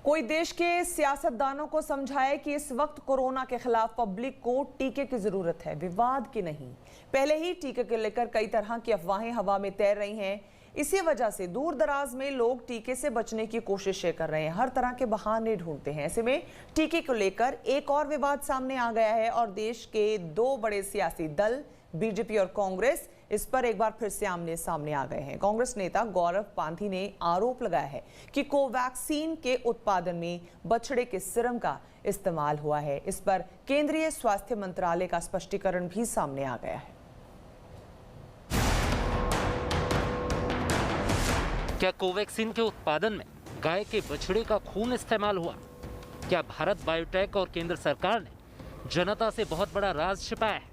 कोई देश के सियासतदानों को समझाए कि इस वक्त कोरोना के खिलाफ पब्लिक को टीके की जरूरत है, विवाद की नहीं। पहले ही टीके को लेकर कई तरह की अफवाहें हवा में तैर रही हैं। इसी वजह से दूर दराज में लोग टीके से बचने की कोशिशें कर रहे हैं, हर तरह के बहाने ढूंढते हैं। ऐसे में टीके को लेकर एक और विवाद सामने आ गया है और देश के दो बड़े सियासी दल बीजेपी और कांग्रेस इस पर एक बार फिर से आमने सामने आ गए हैं। कांग्रेस नेता गौरव पांधी ने आरोप लगाया है कि कोवैक्सीन के उत्पादन में बछड़े के सीरम का इस्तेमाल हुआ है। इस पर केंद्रीय स्वास्थ्य मंत्रालय का स्पष्टीकरण भी सामने आ गया है। क्या कोवैक्सीन के उत्पादन में गाय के बछड़े का खून इस्तेमाल हुआ? क्या भारत बायोटेक और केंद्र सरकार ने जनता से बहुत बड़ा राज छिपाया है?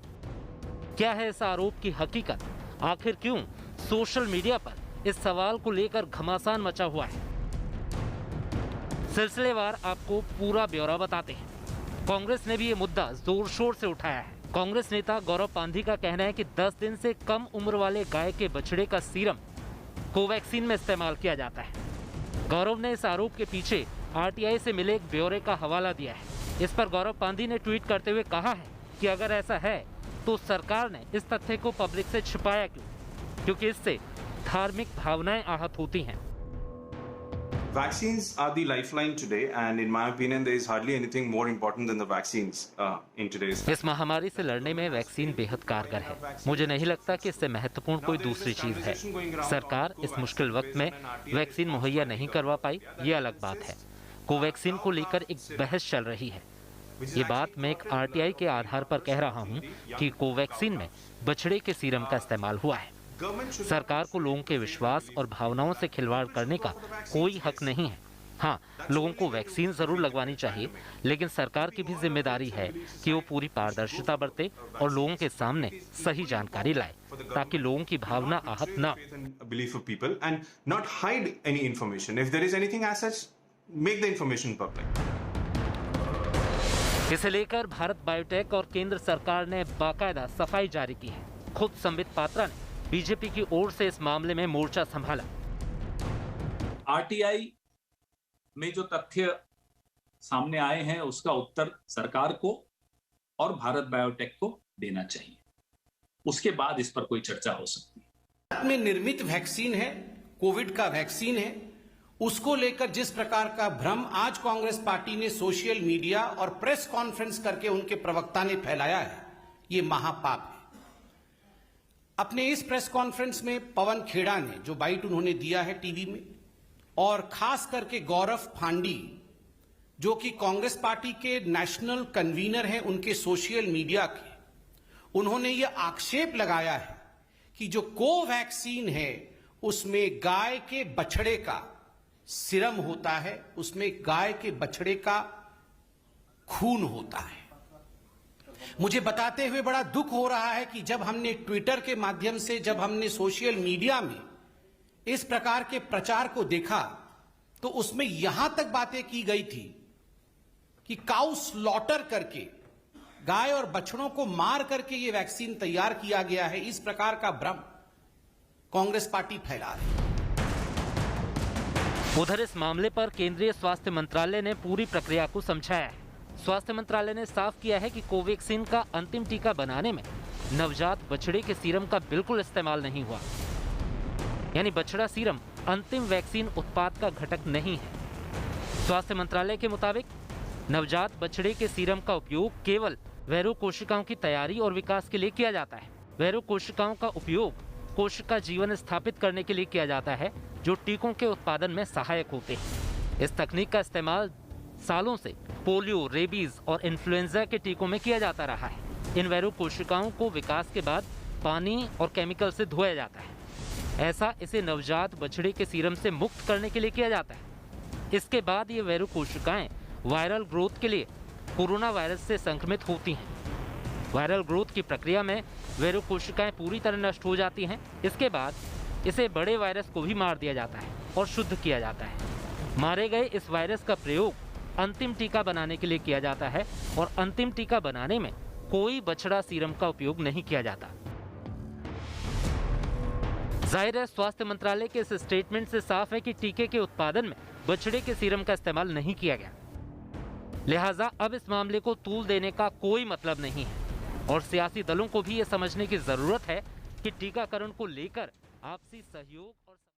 क्या है इस आरोप की हकीकत? आखिर क्यों सोशल मीडिया पर इस सवाल को लेकर घमासान मचा हुआ है? सिलसिलेवार आपको पूरा ब्यौरा बताते हैं। कांग्रेस ने भी ये मुद्दा जोर शोर से उठाया है। कांग्रेस नेता गौरव पांधी का कहना है कि 10 दिन से कम उम्र वाले गाय के बछड़े का सीरम कोवैक्सीन में इस्तेमाल किया जाता है। गौरव ने इस आरोप के पीछे आरटीआई से मिले एक ब्यौरे का हवाला दिया है। इस पर गौरव पांधी ने ट्वीट करते हुए कहा है कि अगर ऐसा है तो सरकार ने इस तथ्य को पब्लिक से छिपाया क्यों? क्योंकि इससे धार्मिक भावनाएं आहत होती हैं। Vaccines are the lifeline today, and in my opinion, there is hardly anything more important than the vaccines in today's. इस महामारी से लड़ने में वैक्सीन बेहद कारगर है। मुझे नहीं लगता कि इससे महत्वपूर्ण कोई दूसरी चीज है। सरकार इस मुश्किल वक्त में वैक्सीन मुहैया नहीं करवा पाई, ये अलग बात है। कोवैक्सीन को लेकर एक बहस चल रही है। ये बात मैं एक आरटीआई के आधार पर कह रहा हूँ कि कोवैक्सीन में बछड़े के सीरम का इस्तेमाल हुआ है। सरकार को लोगों के विश्वास और भावनाओं से खिलवाड़ करने का कोई हक नहीं है। हाँ, लोगों को वैक्सीन जरूर लगवानी चाहिए, लेकिन सरकार की भी जिम्मेदारी है कि वो पूरी पारदर्शिता बरते और लोगों के सामने सही जानकारी लाए, ताकि लोगों की भावना आहत न हो। इसे लेकर भारत बायोटेक और केंद्र सरकार ने बाकायदा सफाई जारी की है। खुद संबित पात्रा ने बीजेपी की ओर से इस मामले में मोर्चा संभाला। आरटीआई में जो तथ्य सामने आए हैं उसका उत्तर सरकार को और भारत बायोटेक को देना चाहिए, उसके बाद इस पर कोई चर्चा हो सकती है। भारत में निर्मित वैक्सीन है, कोविड का वैक्सीन है, उसको लेकर जिस प्रकार का भ्रम आज कांग्रेस पार्टी ने सोशल मीडिया और प्रेस कॉन्फ्रेंस करके उनके प्रवक्ता ने फैलाया है, ये महापाप है। अपने इस प्रेस कॉन्फ्रेंस में पवन खेड़ा ने जो बाइट उन्होंने दिया है टीवी में, और खास करके गौरव पांधी जो कि कांग्रेस पार्टी के नेशनल कन्वीनर हैं उनके सोशल मीडिया के, उन्होंने ये आक्षेप लगाया है कि जो कोवैक्सीन है उसमें गाय के बछड़े का सीरम होता है, उसमें गाय के बछड़े का खून होता है। मुझे बताते हुए बड़ा दुख हो रहा है कि जब हमने ट्विटर के माध्यम से, जब हमने सोशल मीडिया में इस प्रकार के प्रचार को देखा, तो उसमें यहां तक बातें की गई थी कि काउ स्लॉटर करके, गाय और बछड़ों को मार करके ये वैक्सीन तैयार किया गया है। इस प्रकार का भ्रम कांग्रेस पार्टी फैला रही है। उधर इस मामले पर केंद्रीय स्वास्थ्य मंत्रालय ने पूरी प्रक्रिया को समझाया है। स्वास्थ्य मंत्रालय ने साफ किया है कि कोवैक्सीन का अंतिम टीका बनाने में नवजात बछड़े के सीरम का बिल्कुल इस्तेमाल नहीं हुआ, यानी बछड़ा सीरम अंतिम वैक्सीन उत्पाद का घटक नहीं है। स्वास्थ्य मंत्रालय के मुताबिक नवजात बछड़े के सीरम का उपयोग केवल वैरो कोशिकाओं की तैयारी और विकास के लिए किया जाता है। वैरो कोशिकाओं का उपयोग कोशिका जीवन स्थापित करने के लिए किया जाता है, जो टीकों के उत्पादन में सहायक होते हैं। इस तकनीक का इस्तेमाल सालों से पोलियो, रेबीज और इन्फ्लुएंजा के टीकों में किया जाता रहा है। इन वैरो कोशिकाओं को विकास के बाद पानी और केमिकल से धोया जाता है। ऐसा इसे नवजात बछड़े के सीरम से मुक्त करने के लिए किया जाता है। इसके बाद ये वैरो कोशिकाएं वायरल ग्रोथ के लिए कोरोना वायरस से संक्रमित होती हैं। वायरल ग्रोथ की प्रक्रिया में वैरो कोशिकाएं पूरी तरह नष्ट हो जाती हैं। इसके बाद इसे बड़े वायरस को भी मार दिया जाता है और शुद्ध किया जाता है। मारे गए इस वायरस का प्रयोग अंतिम टीका बनाने के लिए किया जाता है और अंतिम टीका बनाने में कोई बछड़ा सीरम का उपयोग नहीं किया जाता। जाहिर है, स्वास्थ्य मंत्रालय के इस स्टेटमेंट से साफ है कि टीके के उत्पादन में बछड़े के सीरम का इस्तेमाल नहीं किया गया। लिहाजा अब इस मामले को तूल देने का कोई मतलब नहीं है और सियासी दलों को भी ये समझने की जरूरत है कि टीकाकरण को लेकर आपसी सहयोग और